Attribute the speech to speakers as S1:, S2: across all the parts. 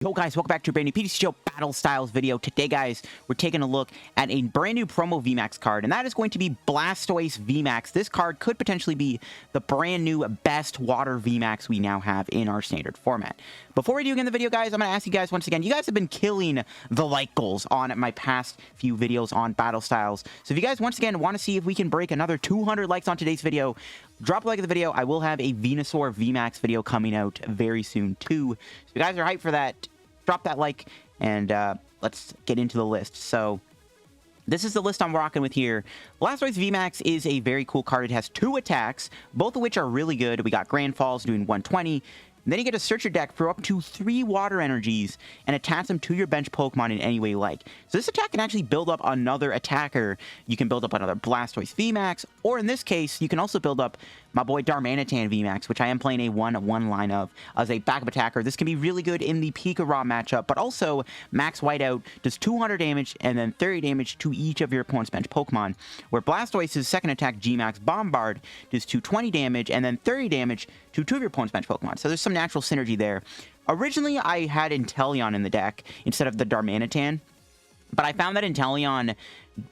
S1: Yo guys, welcome back to a brand new PTCGO Battle Styles video. Today guys, we're taking a look at a brand new promo VMAX card, and that is going to be Blastoise VMAX. This card could potentially be the brand new best water VMAX we now have in our standard format. Before we do get in the video guys, I'm going to ask you guys once again, you guys have been killing the like goals on my past few videos on Battle Styles. So if you guys once again want to see if we can break another 200 likes on today's video, drop a like at the video. I will have a Venusaur VMAX video coming out very soon too. So if you guys are hyped for that, drop that like, and let's get into the list. So this is the list I'm rocking with here. Blastoise VMAX is a very cool card. It has 2 attacks, both of which are really good. We got Grand Falls doing 120. And then you get to search your deck for up to 3 water energies and attach them to your bench Pokemon in any way you like. So this attack can actually build up another attacker. You can build up another Blastoise VMAX, or in this case, you can also build up my boy Darmanitan VMAX, which I am playing a 1-1 line of as a backup attacker. This can be really good in the Pika-Raw matchup, but also Max Whiteout does 200 damage and then 30 damage to each of your opponent's bench Pokemon, where Blastoise's second attack, G-Max Bombard, does 220 damage and then 30 damage to 2 of your opponent's bench Pokemon. So there's some natural synergy there. Originally, I had Inteleon in the deck instead of the Darmanitan, but I found that Inteleon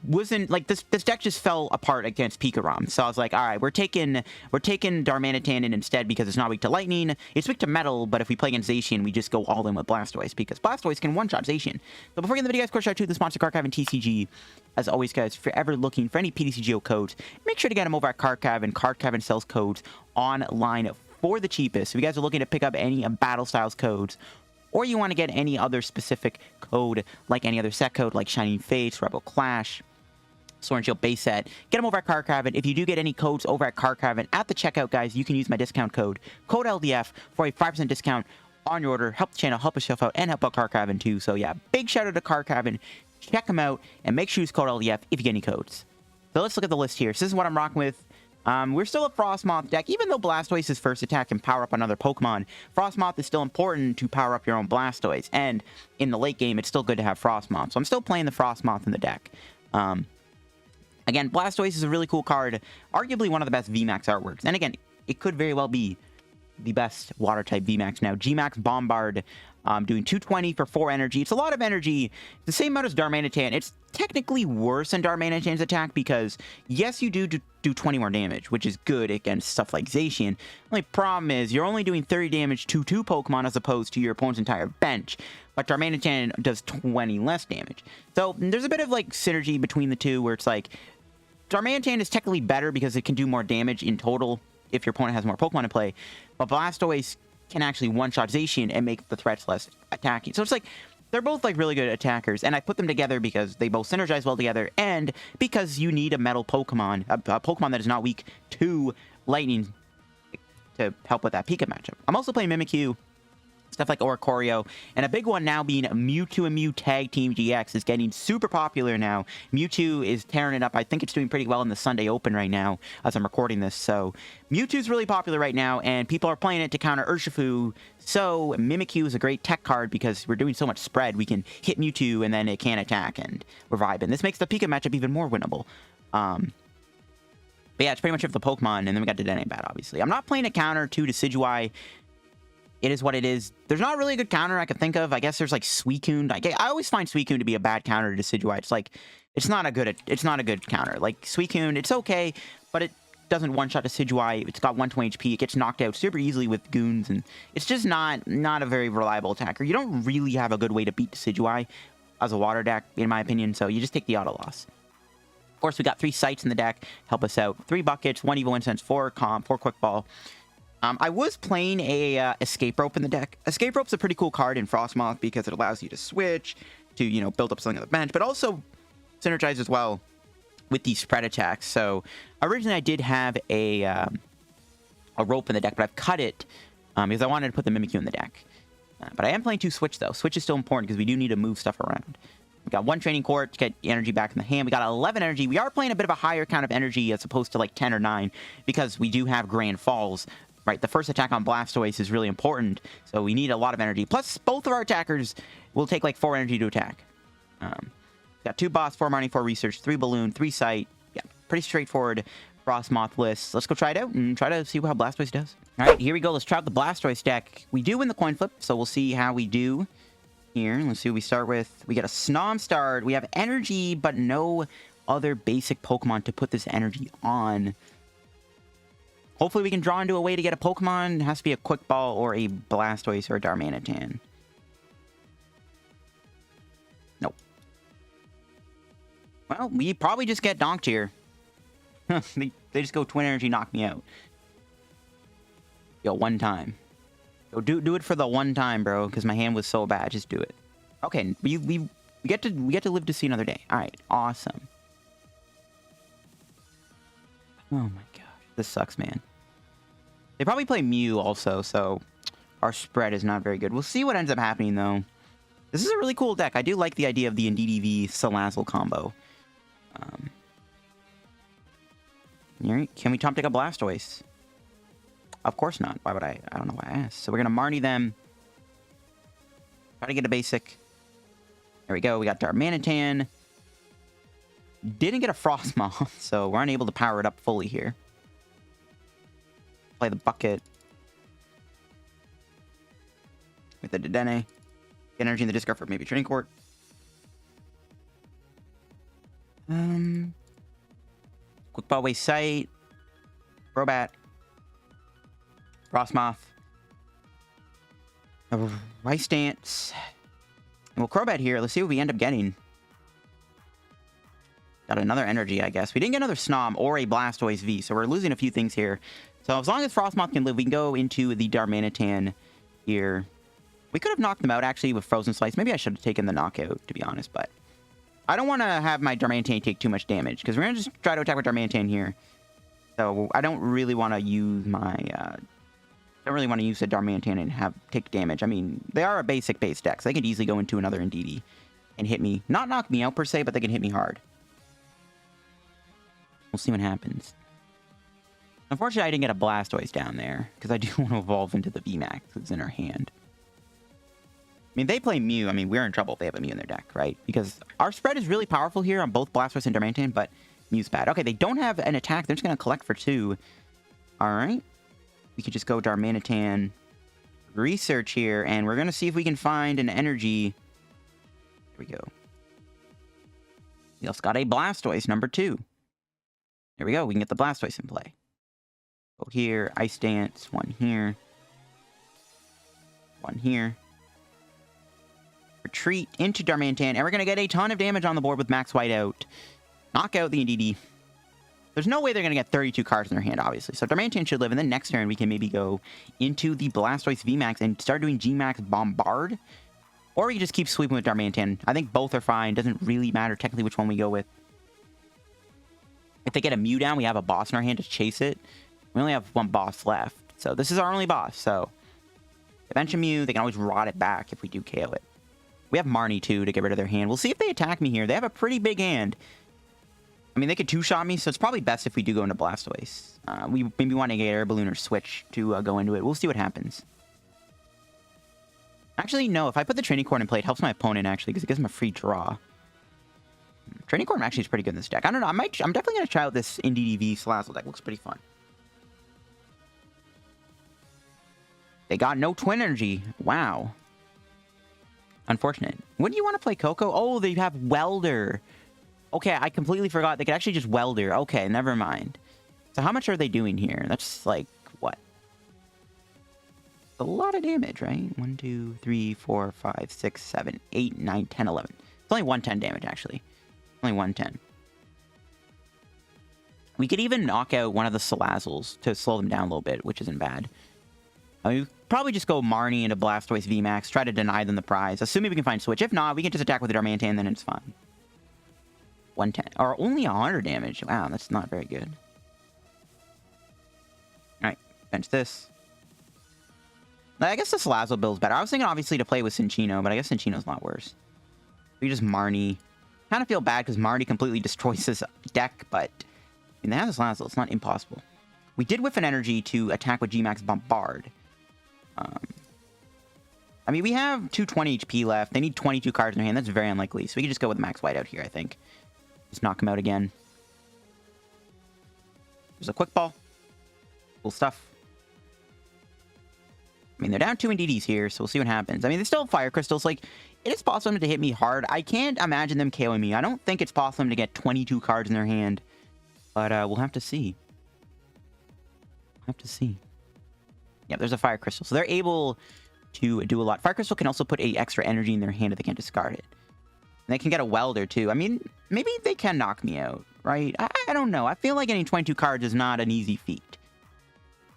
S1: wasn't like this deck just fell apart against Pika-Rom. So I was like, all right, we're taking Darmanitan in instead because it's not weak to lightning. It's weak to metal, but if we play against Zacian, we just go all in with Blastoise because Blastoise can one-shot Zacian. So before we get into the video, guys, quick shout out to the sponsor Card Cavern TCG. As always, guys, if you're ever looking for any PTCGO codes, make sure to get them over at Card Cavern. Card Cavern sells codes online for the cheapest. So if you guys are looking to pick up any Battle Styles codes, or you want to get any other specific code, like any other set code, like Shining Fates, Rebel Clash, Sword and Shield base set, get them over at Card Cavern. If you do get any codes over at Card Cavern at the checkout, guys, you can use my discount code LDF, for a 5% discount on your order. Help the channel, help yourself out, and help out Card Cavern too. So yeah, big shout out to Card Cavern. Check them out, and make sure you use code LDF if you get any codes. So let's look at the list here. So this is what I'm rocking with. We're still a Frosmoth deck. Even though Blastoise's first attack can power up another Pokemon, Frosmoth is still important to power up your own Blastoise. And in the late game, it's still good to have Frosmoth. So I'm still playing the Frosmoth in the deck. Again, Blastoise is a really cool card. Arguably one of the best VMAX artworks. And again, it could very well be the best water-type VMAX now. G-Max Bombard doing 220 for 4 energy. It's a lot of energy. The same amount as Darmanitan. It's technically worse than Darmanitan's attack because, yes, you do 20 more damage, which is good against stuff like Zacian. The only problem is you're only doing 30 damage to 2 Pokemon as opposed to your opponent's entire bench. But Darmanitan does 20 less damage. So there's a bit of like synergy between the two where it's like Darmanitan is technically better because it can do more damage in total if your opponent has more Pokemon to play. But Blastoise can actually one-shot Zacian and make the threats less attacking. So it's like, they're both like really good attackers, and I put them together because they both synergize well together, and because you need a metal Pokemon, a Pokemon that is not weak to lightning to help with that Pika matchup. I'm also playing Mimikyu, stuff like Oricorio, and a big one now being Mewtwo and Mew Tag Team GX is getting super popular now. Mewtwo is tearing it up. I think it's doing pretty well in the Sunday Open right now as I'm recording this. So Mewtwo's really popular right now, and people are playing it to counter Urshifu. So Mimikyu is a great tech card because we're doing so much spread. We can hit Mewtwo and then it can't attack, and we're vibing. This makes the Pika matchup even more winnable. But yeah, it's pretty much it for the Pokemon, and then we got Dedenne-Bat, obviously. I'm not playing a counter to Decidueye. It is what it is. There's not really a good counter I can think of. I guess there's like Suicune. I always find Suicune to be a bad counter to Decidueye. It's like, it's not a good counter. Like Suicune, it's okay, but it doesn't one-shot Decidueye. It's got 120 HP. It gets knocked out super easily with goons, and it's just not a very reliable attacker. You don't really have a good way to beat Decidueye as a water deck, in my opinion, so you just take the auto loss. Of course, we got 3 sights in the deck. Help us out. 3 buckets, 1 Evo Incense, 4 Comp, 4 Quick Ball. I was playing a Escape Rope in the deck. Escape Rope's a pretty cool card in Frosmoth because it allows you to switch, to, you know, build up something on the bench, but also synergizes well with these spread attacks. So originally I did have a rope in the deck, but I've cut it because I wanted to put the Mimikyu in the deck. But I am playing 2 Switch, though. Switch is still important because we do need to move stuff around. We got 1 Training Court to get energy back in the hand. We got 11 energy. We are playing a bit of a higher count of energy as opposed to like 10 or 9 because we do have Grand Falls. Right, the first attack on Blastoise is really important, so we need a lot of energy. Plus, both of our attackers will take like 4 energy to attack. Got 2 Boss, 4 Marnie, 4 Research, 3 Balloon, 3 Sight. Yeah, pretty straightforward Frosmoth list. Let's go try it out and try to see how Blastoise does. All right, here we go. Let's try out the Blastoise deck. We do win the coin flip, so we'll see how we do here. Let's see what we start with. We get a Snom start. We have energy, but no other basic Pokemon to put this energy on. Hopefully we can draw into a way to get a Pokemon. It has to be a Quick Ball or a Blastoise or a Darmanitan. Nope. Well, we probably just get donked here. they just go Twin Energy, knock me out. Yo, one time. Yo, do it for the one time, bro, because my hand was so bad. Just do it. Okay, we get to live to see another day. All right, awesome. Oh my gosh, this sucks, man. They probably play Mew also, so our spread is not very good. We'll see what ends up happening, though. This is a really cool deck. I do like the idea of the Indeedee V Salazzle combo. Can we top deck a Blastoise? Of course not. Why would I? I don't know why I asked. So we're going to Marnie them. Try to get a basic. There we go. We got Darmanitan. Didn't get a Frosmoth, so we're unable to power it up fully here. Play the bucket. With the Dedenne. Get energy in the discard for maybe Training Court. Quick Ball Waste Sight. Crobat. Frosmoth. Rice Dance. And we'll Crobat here. Let's see what we end up getting. Got another energy, I guess. We didn't get another Snom or a Blastoise V, so we're losing a few things here. So as long as Frosmoth can live, we can go into the Darmanitan here. We could have knocked them out, actually, with Frozen Slice. Maybe I should have taken the knockout, to be honest, but I don't want to have my Darmanitan take too much damage, because we're going to just try to attack with Darmanitan here. So I don't really want to use my... don't really want to use the Darmanitan and take damage. I mean, they are a basic base deck, so they could easily go into another Indeedee and hit me. Not knock me out, per se, but they can hit me hard. We'll see what happens. Unfortunately, I didn't get a Blastoise down there, because I do want to evolve into the VMAX that's in our hand. I mean, they play Mew. I mean, we're in trouble if they have a Mew in their deck, right? Because our spread is really powerful here on both Blastoise and Darmanitan, but Mew's bad. Okay, they don't have an attack. They're just going to collect for 2. All right. We could just go Darmanitan research here, and we're going to see if we can find an energy. Here we go. We also got a Blastoise, number 2. There we go. We can get the Blastoise in play. Go here. Ice Dance. 1 here. 1 here. Retreat into Darmanitan, and we're going to get a ton of damage on the board with Max White out. Knock out the Indeedee. There's no way they're going to get 32 cards in their hand, obviously. So Darmanitan should live, and then next turn we can maybe go into the Blastoise VMAX and start doing G-Max Bombard. Or we can just keep sweeping with Darmanitan. I think both are fine. Doesn't really matter technically which one we go with. If they get a Mew down, we have a boss in our hand to chase it. We only have 1 boss left. So this is our only boss. So if they bench a Mew, they can always rot it back if we do KO it. We have Marnie, too, to get rid of their hand. We'll see if they attack me here. They have a pretty big hand. I mean, they could 2-shot me, so it's probably best if we do go into Blastoise. We maybe want to get Air Balloon or Switch to go into it. We'll see what happens. Actually, no. If I put the Training Court in play, it helps my opponent, actually, because it gives him a free draw. Training Court actually is pretty good in this deck. I don't know. I'm definitely going to try out this Indeedee V Salazzle deck. Looks pretty fun. They got no Twin Energy. Wow. Unfortunate. Wouldn't you want to play Coco? Oh, they have Welder. Okay, I completely forgot. They could actually just Welder. Okay, never mind. So how much are they doing here? That's like, what? A lot of damage, right? 1, 2, 3, 4, 5, 6, 7, 8, 9, 10, 11. It's only 110 damage, actually. Only 110. We could even knock out one of the Salazzles to slow them down a little bit, which isn't bad. I mean, probably just go Marnie into Blastoise VMAX, try to deny them the prize, assuming we can find Switch. If not, we can just attack with the Darmanitan, then it's fine. 110. Or only 100 damage. Wow, that's not very good. Alright, bench this. I guess the Salazzle build's better. I was thinking, obviously, to play with Cinccino, but I guess Cinccino's a lot worse. We just Marnie. Kind of feel bad, because Marnie completely destroys this deck, but I mean, they have the Salazzle. It's not impossible. We did whiff an energy to attack with G-Max Bombard. I mean, we have 220 HP left. They need 22 cards in their hand. That's very unlikely. So we can just go with Max White out here, I think. Just knock him out again. There's a Quick Ball. Cool stuff. I mean, they're down 2 Indeedees here, so we'll see what happens. I mean, they still have Fire Crystals. Like, it is possible to hit me hard. I can't imagine them KOing me. I don't think it's possible to get 22 cards in their hand. But we'll have to see. Yeah, there's a Fire Crystal. So they're able to do a lot. Fire Crystal can also put a extra energy in their hand if they can't discard it. And they can get a Welder, too. I mean, maybe they can knock me out, right? I don't know. I feel like getting 22 cards is not an easy feat.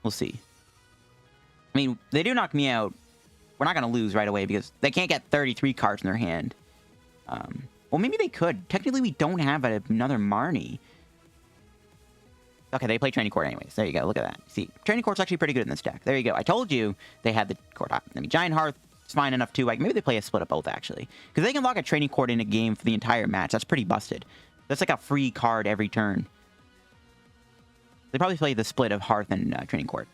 S1: We'll see. I mean, they do knock me out. We're not going to lose right away because they can't get 33 cards in their hand. Well, maybe they could. Technically, we don't have another Marnie. Okay, they play Training Court anyways. There you go. Look at that. See, Training Court's actually pretty good in this deck. There you go. I told you they had the court hop. I mean, Giant Hearth is fine enough too. Like, maybe they play a split of both, actually. Because they can lock a Training Court in a game for the entire match. That's pretty busted. That's like a free card every turn. They probably play the split of Hearth and Training Court.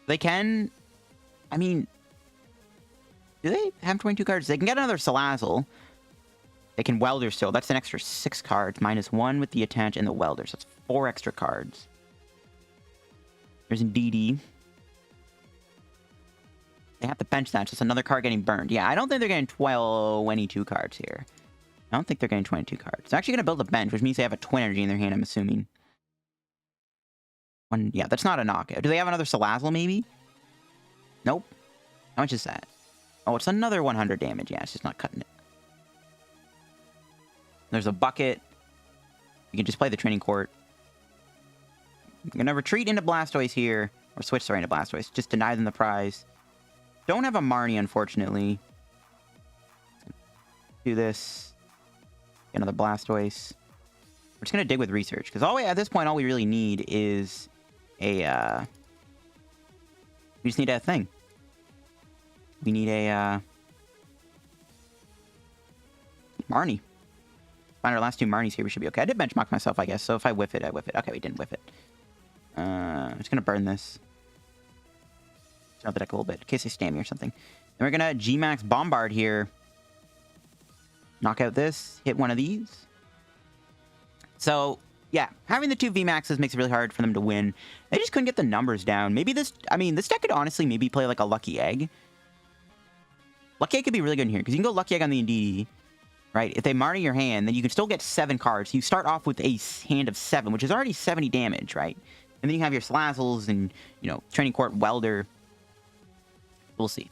S1: They can... I mean... Do they have 22 cards? They can get another Salazzle. They can Welder still. That's an extra 6 cards. -1 with the attach and the Welder. So that's 4 extra cards. There's Indeedee. They have to bench that. So it's another card getting burned. Yeah, I don't think they're getting 22 cards here. I don't think they're getting 22 cards. They're actually going to build a bench, which means they have a Twin Energy in their hand, I'm assuming. Yeah, that's not a knockout. Do they have another Salazzle, maybe? Nope. How much is that? Oh, it's another 100 damage. Yeah, it's just not cutting it. There's a bucket. You can just play the Training Court. I'm going to retreat into Blastoise here. Or switch, sorry, into Blastoise. Just deny them the prize. Don't have a Marnie, unfortunately. Do this. Get another Blastoise. We're just going to dig with research. Because at this point, all we really need is a... we just need a thing. We need a... Marnie. Find our last 2 Marnies here. We should be okay. I did benchmark myself, I guess. So if I whiff it, I whiff it. Okay, we didn't whiff it. I'm just going to burn this. Out the deck a little bit in case they stam me or something. Then we're going to GMAX Bombard here. Knock out this. Hit one of these. So, yeah. Having the 2 VMAXs makes it really hard for them to win. They just couldn't get the numbers down. Maybe this... I mean, this deck could honestly maybe play like a Lucky Egg. Lucky Egg could be really good in here. Because you can go Lucky Egg on the Indeedee. Right? If they Marnie your hand, then you can still get 7 cards. You start off with a hand of 7, which is already 70 damage, right? And then you have your Salazzles and, you know, Training Court Welder. We'll see.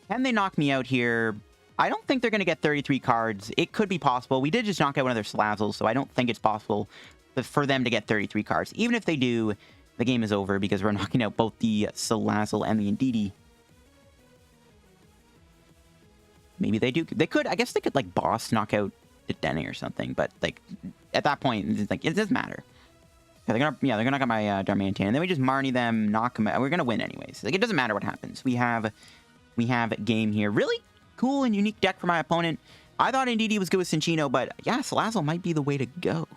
S1: Can they knock me out here? I don't think they're going to get 33 cards. It could be possible. We did just knock out one of their Salazzles, so I don't think it's possible for them to get 33 cards. Even if they do, the game is over because we're knocking out both the Salazzle and the Indeedee. Maybe they do. They could. I guess they could, like, boss knock out Dedenne or something. But, like, at that point, it's like, it doesn't matter. They're gonna knock out my Darmanitan. And then we just Marnie them, knock them out. We're going to win anyways. Like, it doesn't matter what happens. We have game here. Really cool and unique deck for my opponent. I thought Indeedee was good with Cinccino, but, yeah, Salazzle might be the way to go.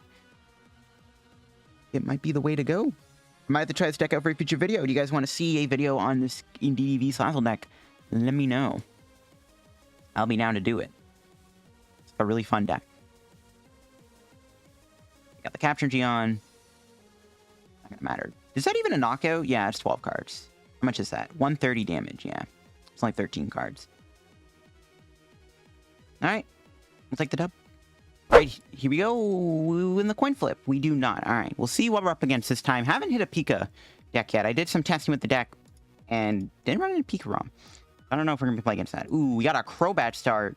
S1: It might be the way to go. I might have to try this deck out for a future video. Do you guys want to see a video on this Indeedee v Salazzle deck? Let me know. I'll be down to do it. It's a really fun deck. Got the Capture G on. Not gonna matter. Is that even a knockout? Yeah, it's 12 cards. How much is that? 130 damage, yeah. It's only 13 cards. Alright. We'll take the dub. Alright, here we go. In the coin flip. We do not. Alright, we'll see what we're up against this time. Haven't hit a Pika deck yet. I did some testing with the deck and didn't run into Pika ROM. I don't know if we're going to play against that. Ooh, we got our Crobat start.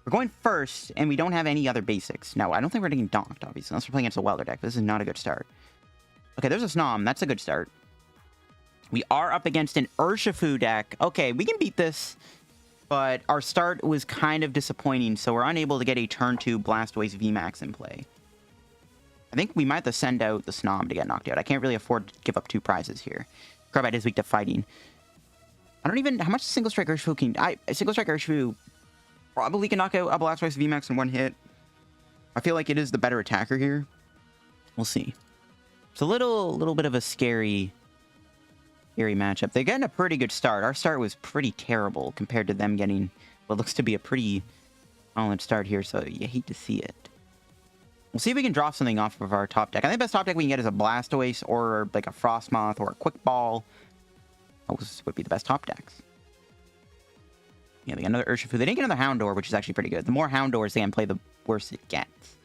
S1: We're going first, and we don't have any other basics. No, I don't think we're getting donked, obviously, unless we're playing against a Welder deck. This is not a good start. Okay, there's a Snom. That's a good start. We are up against an Urshifu deck. Okay, we can beat this, but our start was kind of disappointing, so we're unable to get a turn 2 Blastoise VMAX in play. I think we might have to send out the Snom to get knocked out. I can't really afford to give up 2 prizes here. Crobat is weak to fighting. I don't even... How much Single Strike Urshifu can... Single Strike Urshifu probably can knock out a Blastoise VMAX in 1 hit. I feel like it is the better attacker here. We'll see. It's a little bit of a scary matchup. They're getting a pretty good start. Our start was pretty terrible compared to them getting what looks to be a pretty solid start here, so you hate to see it. We'll see if we can draw something off of our top deck. I think the best top deck we can get is a Blastoise or like a Frosmoth or a Quick Ball. Those would be the best top decks. Yeah, they got another Urshifu. They didn't get another Houndour, which is actually pretty good. The more Houndours they can play, the worse it gets.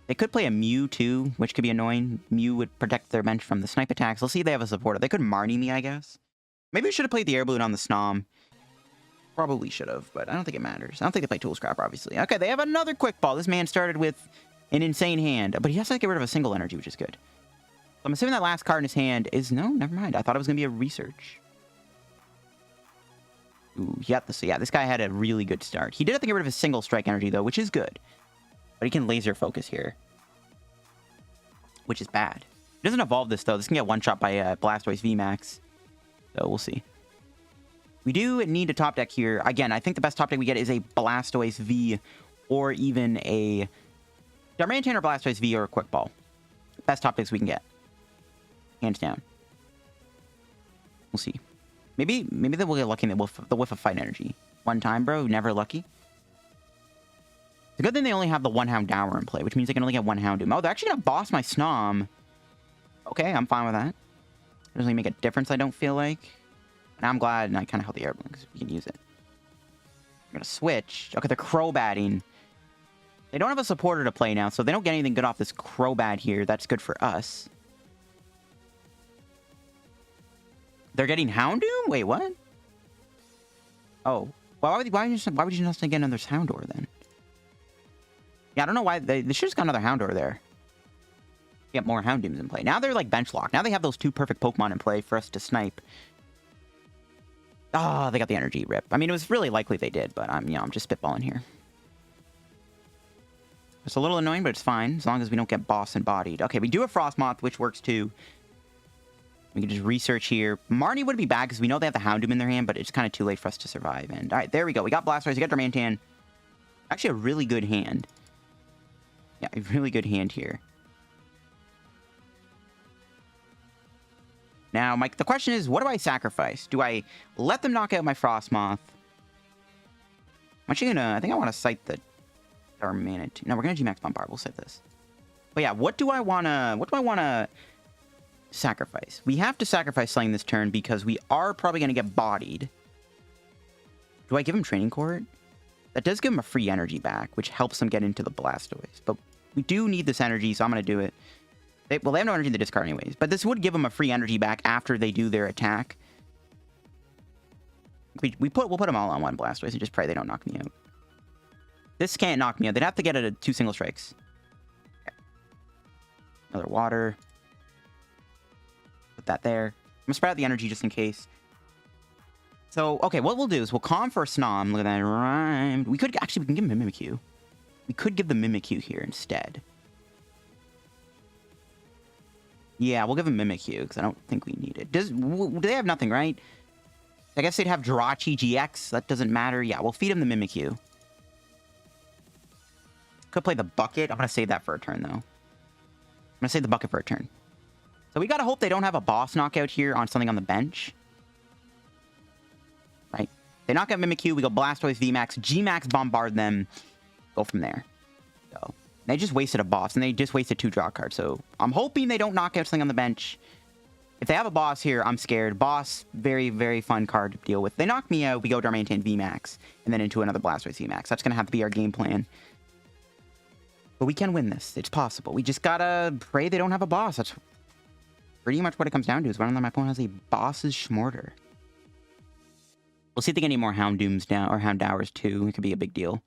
S1: They could play a Mew, too, which could be annoying. Mew would protect their bench from the snipe attacks. Let's see if they have a supporter. They could Marnie me, I guess. Maybe we should have played the Air Balloon on the Snom. Probably should have, but I don't think it matters. I don't think they play Tool Scrap, obviously. Okay, they have another Quick Ball. This man started with an insane hand, but he has to get rid of a single energy, which is good. So I'm assuming that last card in his hand is... No, never mind. I thought it was going to be a Research. Ooh, yeah, this guy had a really good start. He did have to get rid of his single strike energy, though, which is good. But he can laser focus here, which is bad. He doesn't evolve this, though. This can get one-shot by Blastoise VMAX. So we'll see. We do need a top deck here. Again, I think the best top deck we get is a Blastoise V or even a Darmanitan or Blastoise V or a Quick Ball. Best top decks we can get. Hands down. We'll see. Maybe they will get lucky in the whiff of Fight Energy. One time, bro. Never lucky. It's a good thing they only have the one Houndour in play, which means they can only get one Houndoom. Oh, they're actually going to boss my Snom. Okay, I'm fine with that. It doesn't really make a difference, I don't feel like. Now I'm glad, and I kind of held the Air Balloon because we can use it. I'm going to switch. Okay, they're Crobatting. They don't have a supporter to play now, so they don't get anything good off this Crobat here. That's good for us. They're getting Houndoom? Wait, what? Oh. Well, why would you not get another Houndour then? Yeah, I don't know why. They should have got another Houndour there. Get more Houndooms in play. Now they're like bench locked. Now they have those two perfect Pokemon in play for us to snipe. Oh, they got the energy rip. I mean, it was really likely they did, but I'm just spitballing here. It's a little annoying, but it's fine as long as we don't get boss and bodied. Okay, we do have Frosmoth, which works too. We can just research here. Marnie would be bad because we know they have the Houndoom in their hand, but it's kind of too late for us to survive. And all right, there we go. We got Blastoise. We got Darmanitan. Actually, a really good hand. Yeah, a really good hand here. Now, the question is, what do I sacrifice? Do I let them knock out my Frosmoth? I'm actually gonna... I think I want to cite the Darmanitan. No, we're gonna G-Max Bombard. We'll save this. But yeah, what do I wanna sacrifice? We have to sacrifice something this turn because we are probably gonna get bodied. Do I give him Training Court? That does give him a free energy back, which helps him get into the Blastoise. But we do need this energy, so I'm gonna do it. Well, they have no energy in the discard anyways, but this would give them a free energy back after they do their attack. We'll put them all on one Blastoise and just pray they don't knock me out. This can't knock me out. They'd have to get it at 2 single strikes. Okay. Another water. Put that there. I'm gonna spread out the energy just in case. So, okay, what we'll do is we'll calm for a Snom. Look at that, rhymed. We can give him a Mimikyu. We could give the Mimikyu here instead. Yeah, we'll give him Mimikyu, because I don't think we need it. Do they have nothing, right? I guess they'd have Jirachi GX. That doesn't matter. Yeah, we'll feed him the Mimikyu. Could play the Bucket. I'm going to save that for a turn, though. I'm going to save the Bucket for a turn. So we got to hope they don't have a boss knockout here on something on the bench. Right? They knock out Mimikyu. We go Blastoise VMAX. G-Max Bombard them. Go from there. So... They just wasted a boss, and they just wasted 2 draw cards. So I'm hoping they don't knock out something on the bench. If they have a boss here, I'm scared. Boss, very, very fun card to deal with. They knock me out, we go Darmanitan VMAX, and then into another Blastoise VMAX. That's going to have to be our game plan. But we can win this. It's possible. We just got to pray they don't have a boss. That's pretty much what it comes down to, is whether or not my opponent has a boss's Schmorter. We'll see if they get any more Houndooms down, or Houndours too. It could be a big deal.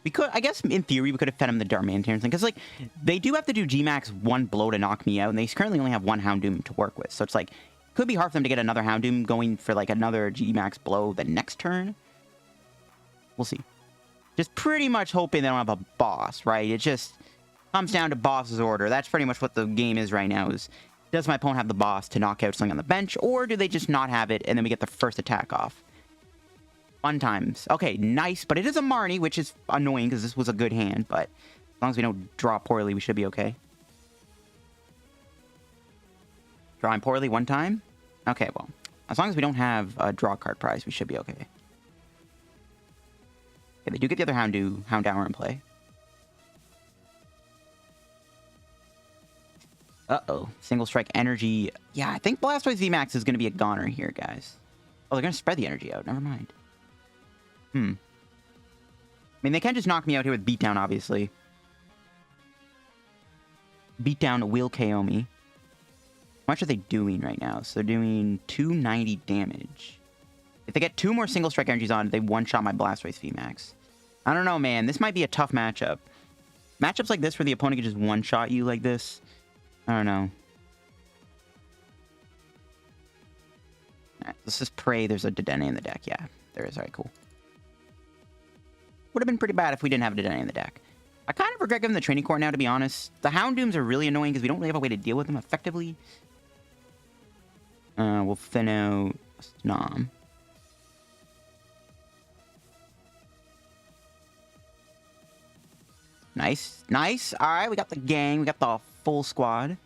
S1: We could, I guess, in theory, we could have fed him the Darmanitan or something. Because, like, they do have to do G-Max 1 blow to knock me out. And they currently only have 1 Houndoom to work with. So it's like, it could be hard for them to get another Houndoom going for, like, another G-Max blow the next turn. We'll see. Just pretty much hoping they don't have a boss, right? It just comes down to boss's order. That's pretty much what the game is right now. Is, does my opponent have the boss to knock out something on the bench? Or do they just not have it, and then we get the first attack off? Fun times. Okay, nice, but it is a Marnie, which is annoying because this was a good hand, but as long as we don't draw poorly, we should be okay. Drawing poorly one time? Okay, well, as long as we don't have a draw card prize, we should be okay. Okay, they do get the other Houndour in play. Uh-oh. Single strike energy. Yeah, I think Blastoise VMAX is going to be a goner here, guys. Oh, they're going to spread the energy out. Never mind. I mean, they can just knock me out here with Beatdown, obviously. Beatdown will KO me. How much are they doing right now? So they're doing 290 damage. If they get 2 more single strike energies on, they one-shot my Blastoise VMAX. I don't know, man. This might be a tough matchup. Matchups like this where the opponent can just one-shot you like this. I don't know. Alright, let's just pray there's a Dedenne in the deck. Yeah, there is. Alright, cool. Would have been pretty bad if we didn't have a Dedenne in the deck. I kind of regret giving the Training Court now, to be honest. The Houndooms are really annoying because we don't really have a way to deal with them effectively. We'll thin out Snom. Nice. Nice. Alright, we got the gang. We got the full squad.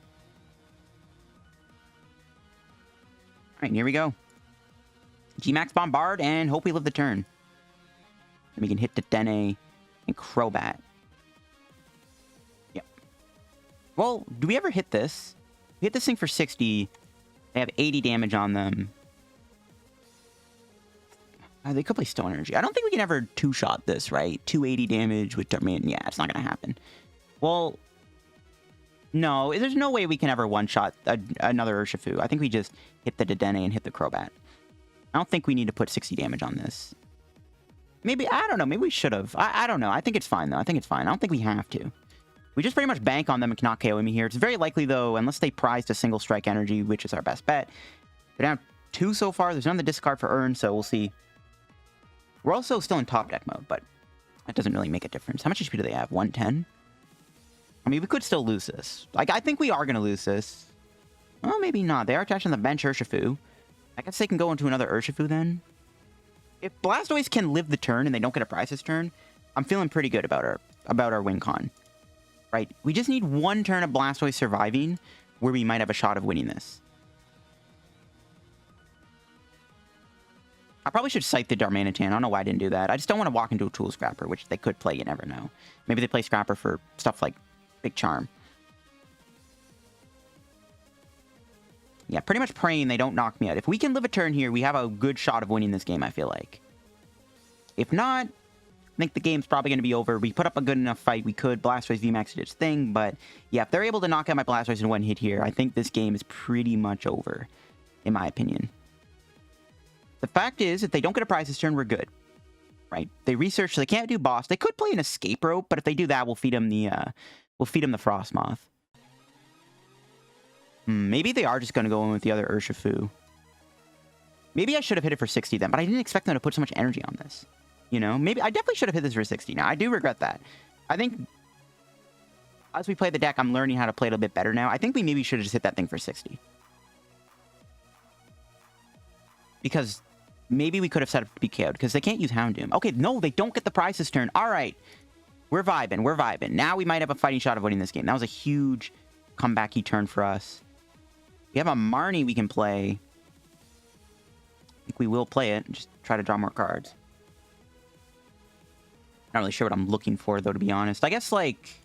S1: Alright, here we go. G-Max Bombard, and hope we live the turn. And we can hit Dedenne and Crobat. Yep. Well, do we ever hit this? We hit this thing for 60. They have 80 damage on them. They could play Stone Energy. I don't think we can ever two-shot this, right? 280 damage with Darmanitan. Yeah, it's not going to happen. Well, no. There's no way we can ever one-shot another Urshifu. I think we just hit the Dedenne and hit the Crobat. I don't think we need to put 60 damage on this. Maybe, I don't know. Maybe we should have. I don't know. I think it's fine, though. I think it's fine. I don't think we have to. We just pretty much bank on them and cannot KO me here. It's very likely, though, unless they prize to single strike energy, which is our best bet. They're down 2 so far. There's none to discard for Urn, so we'll see. We're also still in top deck mode, but that doesn't really make a difference. How much HP do they have? 110? I mean, we could still lose this. Like, I think we are going to lose this. Well, maybe not. They are attached on the bench Urshifu. I guess they can go into another Urshifu then. If Blastoise can live the turn and they don't get a prize this turn, I'm feeling pretty good about our win con. Right? We just need 1 turn of Blastoise surviving where we might have a shot of winning this. I probably should cite the Darmanitan. I don't know why I didn't do that. I just don't want to walk into a Tool Scrapper, which they could play. You never know. Maybe they play Scrapper for stuff like Big Charm. Yeah, pretty much praying they don't knock me out. If we can live a turn here, we have a good shot of winning this game, I feel like. If not, I think the game's probably going to be over. We put up a good enough fight. We could. Blastoise VMAX did its thing, but yeah, if they're able to knock out my Blastoise in 1 hit here, I think this game is pretty much over, in my opinion. The fact is, if they don't get a prize this turn, we're good. Right? They research, so they can't do boss. They could play an escape rope, but if they do that, we'll feed them the Frosmoth. Maybe they are just going to go in with the other Urshifu. Maybe I should have hit it for 60 then, but I didn't expect them to put so much energy on this. You know? Maybe I definitely should have hit this for 60. Now, I do regret that. I think as we play the deck, I'm learning how to play it a bit better now. I think we maybe should have just hit that thing for 60. Because maybe we could have set up to be KO'd, because they can't use Houndoom. Okay, no, they don't get the prize this turn. All right. We're vibing. We're vibing. Now we might have a fighting shot of winning this game. That was a huge comebacky turn for us. We have a Marnie we can play. I think we will play it. Just try to draw more cards. Not really sure what I'm looking for, though, to be honest. I guess, like...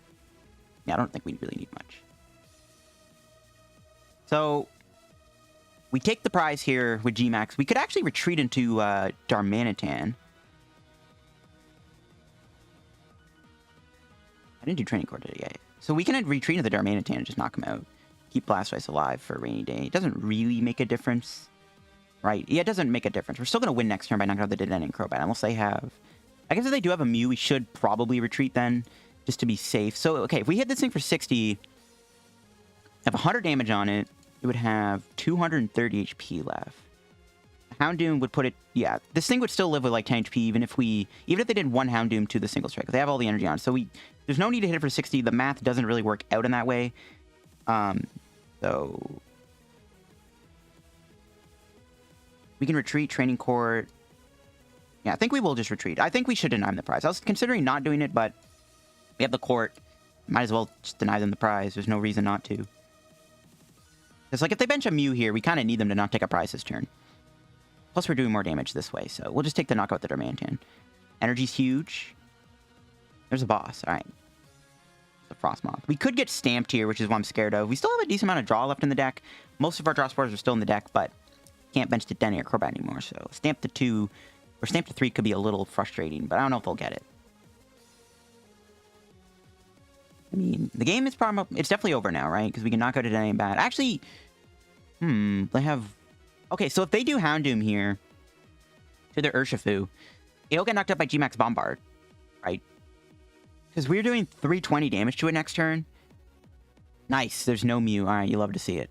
S1: Yeah, I don't think we really need much. So... we take the prize here with G-Max. We could actually retreat into Darmanitan. I didn't do Training Court today yet. So we can retreat into the Darmanitan and just knock him out. Keep Blastoise alive for a rainy day. It doesn't really make a difference. Right? Yeah, it doesn't make a difference. We're still going to win next turn by knocking out the Dedenne and Crobat. Unless they have... I guess if they do have a Mew, we should probably retreat then. Just to be safe. So, okay, if we hit this thing for 60... have 100 damage on it. It would have 230 HP left. Houndoom would put it... yeah, this thing would still live with like 10 HP even if they did 1 Houndoom to the single strike. They have all the energy on. So there's no need to hit it for 60. The math doesn't really work out in that way. So... we can retreat, Training Court. Yeah, I think we will just retreat. I think we should deny them the prize. I was considering not doing it, but we have the court. Might as well just deny them the prize. There's no reason not to. It's like, if they bench a Mew here, we kind of need them to not take a prize this turn. Plus, we're doing more damage this way, so we'll just take the knockout with the Darmanitan. Energy's huge. There's a boss, alright. the Frosmoth. We could get stamped here, which is what I'm scared of. We still have a decent amount of draw left in the deck. Most of our draw spores are still in the deck, but can't bench Dedenne or Crobat anymore. So stamp to 2 or stamp to 3 could be a little frustrating, but I don't know if they'll get it. I mean, the game is probably, it's definitely over now, right? Because we can knock out Dedenne and bad. Actually, they have, okay, so if they do Houndoom here to their Urshifu, it'll get knocked up by GMAX Bombard, right? Because we're doing 320 damage to it next turn. Nice, there's no Mew. All right, you love to see it.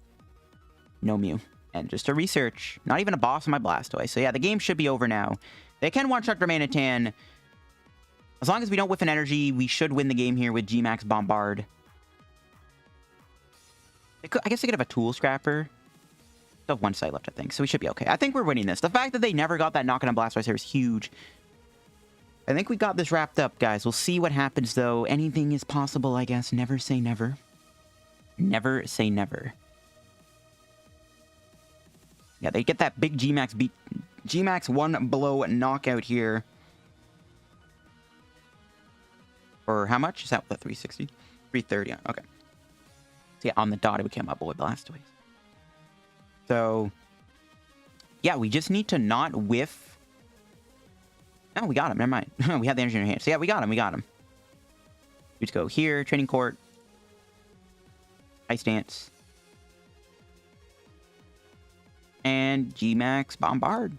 S1: No Mew. And just a research. Not even a boss on my Blastoise. So yeah, the game should be over now. They can one-shot Darmanitan. As long as we don't whiff an energy, we should win the game here with GMAX Bombard. I guess they could have a Tool Scrapper. They have one side left, I think. So we should be okay. I think we're winning this. The fact that they never got that knockout on Blastoise here is huge. I think we got this wrapped up, guys. We'll see what happens, though. Anything is possible, I guess. Never say never. Never say never. Yeah, they get that big GMAX 1 below knockout here. For how much? Is that the 360? 330. Okay. So yeah, on the dot, we came up with Blastoise. So, yeah, we just need to not whiff. Oh, we got him. Never mind. We have the energy in our hand. So yeah, we got him. We got him. We just go here, Training Court. Ice Dance. And GMAX Bombard.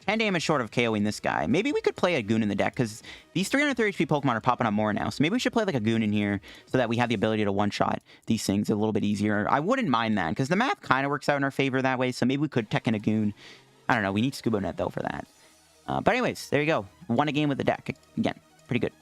S1: 10 damage short of KOing this guy. Maybe we could play a Goon in the deck, because these 330 HP Pokemon are popping up more now. So maybe we should play like a Goon in here, so that we have the ability to one-shot these things a little bit easier. I wouldn't mind that, because the math kind of works out in our favor that way, so maybe we could tech in a Goon. I don't know, we need Scuba Net, though, for that. But anyways, there you go. Won a game with the deck. Again, pretty good.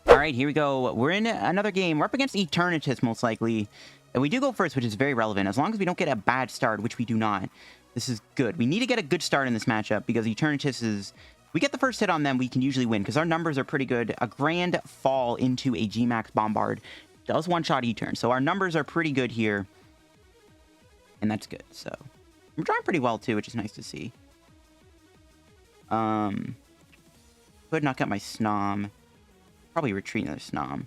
S1: Alright, here we go. We're in another game. We're up against Eternatus, most likely. And we do go first, which is very relevant. As long as we don't get a bad start, which we do not. This is good. We need to get a good start in this matchup, because Eternatus is... We get the first hit on them, we can usually win, because our numbers are pretty good. A Grand Fall into a GMAX Bombard does one-shot E-turn, so our numbers are pretty good here. And that's good, so... We're drawing pretty well, too, which is nice to see. Could knock out my Snom. Probably retreat another Snom.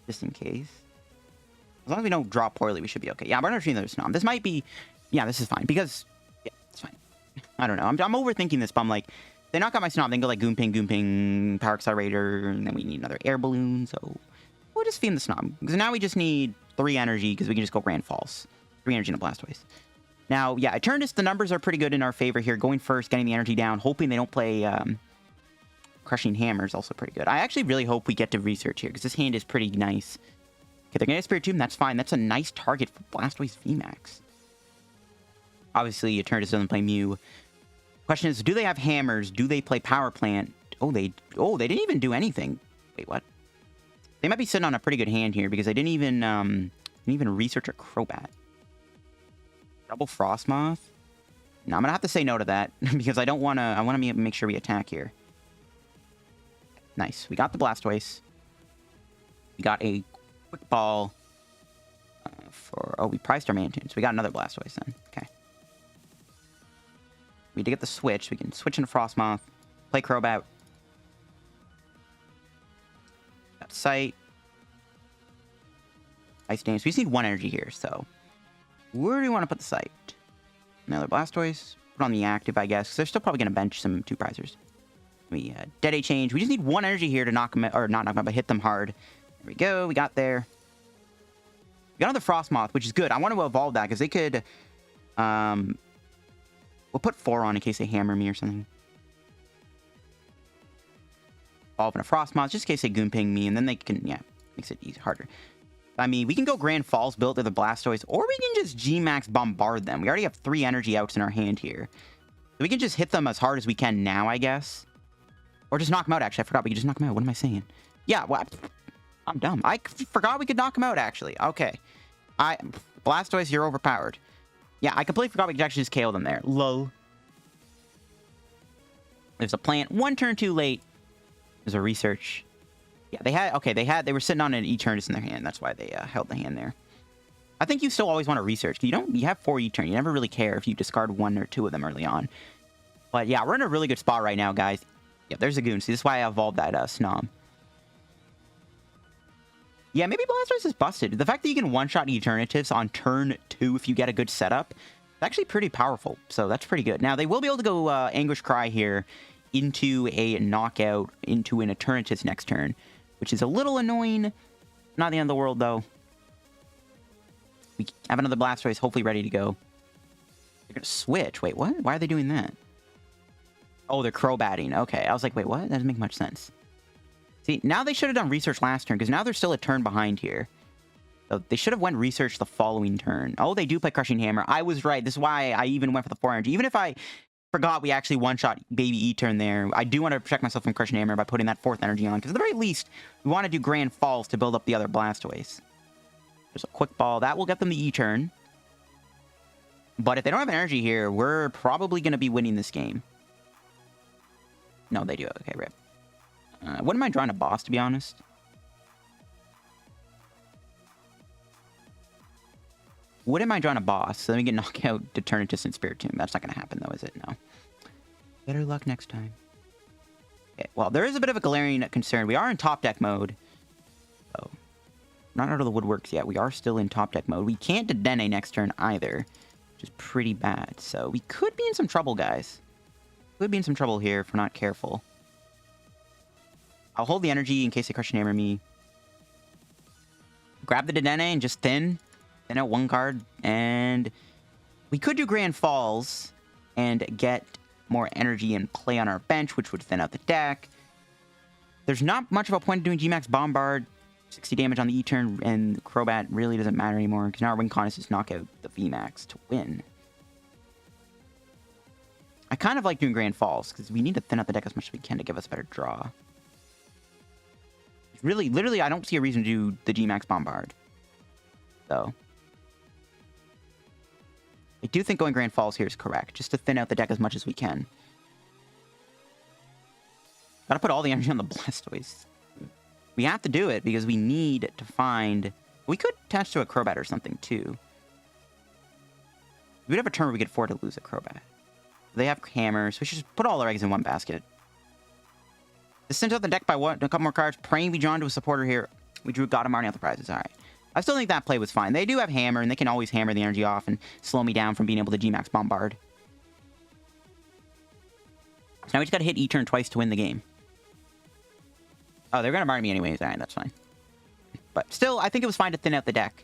S1: Just in case. As long as we don't draw poorly, we should be okay. Yeah, we're going to retreat another Snom. This might be... Yeah, this is fine, because... Yeah, it's fine. I don't know. I'm overthinking this, but I'm like... They knock out my Snom, then go like Goomping, Power Accelerator, and then we need another Air Balloon, so... We'll just feed him the Snom. Because now we just need 3 energy, because we can just go Grand Falls. 3 energy in a Blastoise. Now, yeah, Eternatus, the numbers are pretty good in our favor here. Going first, getting the energy down, hoping they don't play... Crushing Hammer is also pretty good. I actually really hope we get to research here, because this hand is pretty nice. Okay, they're going to Spirit Tomb. That's fine. That's a nice target for Blastoise VMAX. Obviously, Eternatus doesn't play Mew. Question is, do they have hammers? Do they play Power Plant? Oh, they didn't even do anything. Wait, what? They might be sitting on a pretty good hand here, because they didn't even research a Crobat. Double Frosmoth? No, I'm going to have to say no to that, because I want to make sure we attack here. Nice. We got the Blastoise. We got a Quick Ball for... Oh, we priced our Mantoon, so we got another Blastoise then. Okay. We did get the switch. We can switch into Frosmoth. Play Crobat. Got Sight. Ice Dance. We just need 1 energy here, so... Where do we want to put the Sight? Another Blastoise. Put on the active, I guess, because they're still probably going to bench some 2-prizers. We Dead Change. We just need 1 energy here to knock them, or not knock them out, but hit them hard. There we go. We got there. We got another Frosmoth, which is good. I want to evolve that, because they could... We'll put 4 on in case they hammer me or something. Evolve in a Frosmoth, just in case they Goomping me, and then they can, yeah, makes it easier, harder. I mean, we can go Grand Falls built to the Blastoise, or we can just GMAX Bombard them. We already have 3 energy outs in our hand here. So we can just hit them as hard as we can now, I guess. Or just knock them out, actually. I forgot we could just knock them out. What am I saying? Yeah, well, I'm dumb. I forgot we could knock them out, actually. Okay. Blastoise, you're overpowered. Yeah, I completely forgot we could actually just KO them there. Lol. There's a plant. 1 turn too late. There's a research. Yeah, they were sitting on an Eternatus in their hand. That's why they held the hand there. I think you still always want to research. You have 4 E-turn. You never really care if you discard 1 or 2 of them early on. But yeah, we're in a really good spot right now, guys. Yeah, there's a Goon. See, this is why I evolved that Snom. Yeah, maybe Blastoise is busted. The fact that you can one-shot Eternitives on turn 2 if you get a good setup, it's actually pretty powerful. So that's pretty good. Now, they will be able to go Anguish Cry here into a knockout into an Eternatus next turn, which is a little annoying. Not the end of the world, though. We have another Blastoise hopefully ready to go. They're going to switch. Wait, what? Why are they doing that? Oh, they're Crobatting. Okay, I was like, wait, what? That doesn't make much sense. See, now they should have done research last turn, because now they're still a turn behind here. So they should have went research the following turn. Oh, they do play Crushing Hammer. I was right. This is why I even went for the 4 energy. Even if I forgot we actually one-shot Baby E-turn there, I do want to protect myself from Crushing Hammer by putting that 4th energy on, because at the very least, we want to do Grand Falls to build up the other Blastoise. There's a Quick Ball. That will get them the E-turn. But if they don't have energy here, we're probably going to be winning this game. No, they do. Okay, rip. Wouldn't mind drawing a boss, to be honest. Wouldn't mind drawing a boss, so then we can knock out Eternatus and Spiritomb. That's not going to happen, though, is it? No. Better luck next time. Okay, well, there is a bit of a Galarian concern. We are in top deck mode. So, not out of the woodworks yet. We are still in top deck mode. We can't Dedenne next turn either, which is pretty bad. So, we could be in some trouble, guys. Could be in some trouble here if we're not careful. I'll hold the energy in case they Crushing Hammer me. Grab the Dedenne and just thin out 1 card. And we could do Grand Falls and get more energy and play on our bench, which would thin out the deck. There's not much of a point of doing G-Max Bombard. 60 damage on the E-turn, and Crobat really doesn't matter anymore, because now our win con is just knock out the VMAX to win. I kind of like doing Grand Falls, because we need to thin out the deck as much as we can to give us a better draw. Really, literally, I don't see a reason to do the G-Max Bombard. So, I do think going Grand Falls here is correct, just to thin out the deck as much as we can. Gotta put all the energy on the Blastoise. We have to do it, because we need to find... We could attach to a Crobat or something, too. We'd have a turn where we could afford to lose a Crobat. They have Hammer, so we should just put all our eggs in one basket. Just sent out the deck by what? A couple more cards. Praying we drawn to a supporter here. We got a Marnie out the prizes. Alright. I still think that play was fine. They do have Hammer, and they can always hammer the energy off and slow me down from being able to G-Max Bombard. So now we just gotta hit E-turn twice to win the game. Oh, they're gonna Marnie me anyways. Alright, that's fine. But still, I think it was fine to thin out the deck.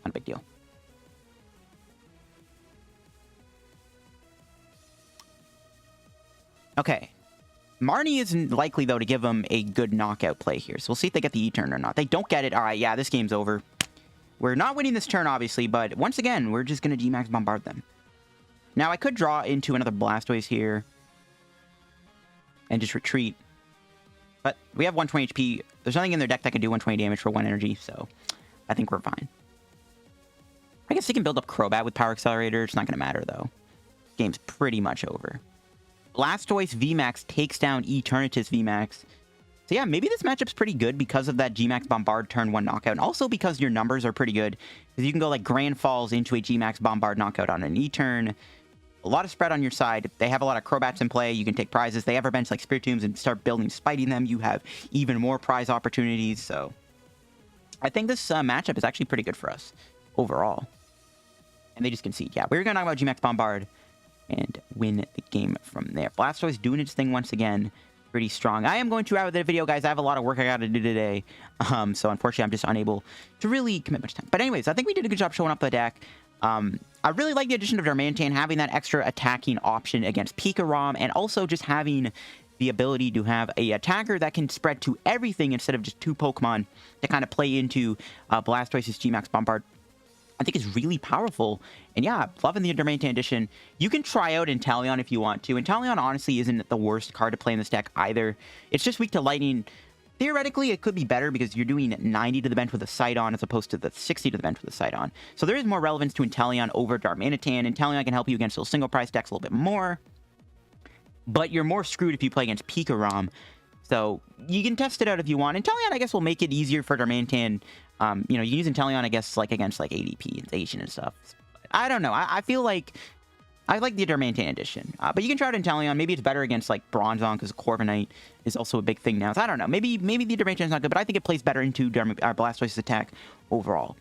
S1: Not a big deal. Okay. Marnie isn't likely, though, to give them a good knockout play here. So we'll see if they get the E-turn or not. They don't get it. All right, yeah, this game's over. We're not winning this turn, obviously, but once again, we're just going to G-Max Bombard them. Now, I could draw into another Blastoise here and just retreat. But we have 120 HP. There's nothing in their deck that can do 120 damage for 1 energy, so I think we're fine. I guess they can build up Crobat with Power Accelerator. It's not going to matter, though. Game's pretty much over. Blastoise VMAX takes down Eternatus VMAX. So yeah, maybe this matchup's pretty good because of that G-Max Bombard turn 1 knockout, and also because your numbers are pretty good. Because you can go like Grand Falls into a G-Max Bombard knockout on an E-turn. A lot of spread on your side. They have a lot of Crobats in play. You can take prizes. They have a bench like Spiritombs and start building, spiting them. You have even more prize opportunities. So I think this matchup is actually pretty good for us overall. And they just concede. Yeah, we're going to talk about G-Max Bombard and win the game from there. Blastoise doing its thing once again. Pretty strong. I am going to wrap up the video, guys. I have a lot of work I got to do today. So unfortunately, I'm just unable to really commit much time. But anyways, I think we did a good job showing up the deck. I really like the addition of Darmanitan, having that extra attacking option against Pikarom, and also just having the ability to have a attacker that can spread to everything instead of just 2 Pokemon to kind of play into Blastoise's G-Max Bombard. I think is really powerful. And yeah, loving the Darmanitan edition. You can try out Inteleon if you want to. Inteleon honestly isn't the worst card to play in this deck either. It's just weak to Lightning. Theoretically, it could be better because you're doing 90 to the bench with a Sidon as opposed to the 60 to the bench with a Sidon. So there is more relevance to Inteleon over Darmanitan. Inteleon can help you against those single price decks a little bit more. But you're more screwed if you play against Pikarom. So you can test it out if you want. Inteleon, I guess, will make it easier for Darmanitan. You know, you use Inteleon, I guess, like against like ADP and Asian and stuff. I don't know. I feel like I like the Darmanitan edition, but you can try it in Inteleon. Maybe it's better against like Bronzong because Corviknight is also a big thing now. So I don't know. Maybe the Darmanitan is not good, but I think it plays better into Blastoise's attack overall.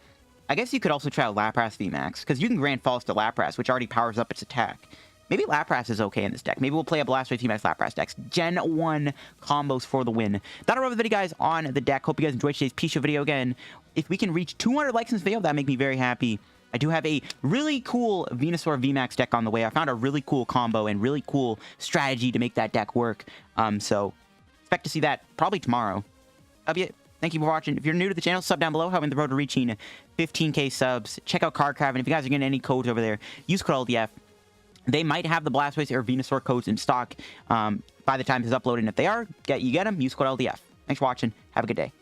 S1: I guess you could also try Lapras VMAX because you can Grand Falls to Lapras, which already powers up its attack. Maybe Lapras is okay in this deck. Maybe we'll play a Blastoise VMAX Lapras deck. Gen 1 combos for the win. That'll wrap the video, guys, on the deck. Hope you guys enjoyed today's PTCGO video. Again, if we can reach 200 likes in this video, that'd make me very happy. I do have a really cool Venusaur VMAX deck on the way. I found a really cool combo and really cool strategy to make that deck work. So expect to see that probably tomorrow. Thank you for watching. If you're new to the channel, sub down below. Helping the road to reaching 15k subs. Check out Cardcraft. And if you guys are getting any codes over there, use code LDF. They might have the Blastoise or Venusaur codes in stock by the time it's uploaded. And if they are, you get them. Use code LDF. Thanks for watching. Have a good day.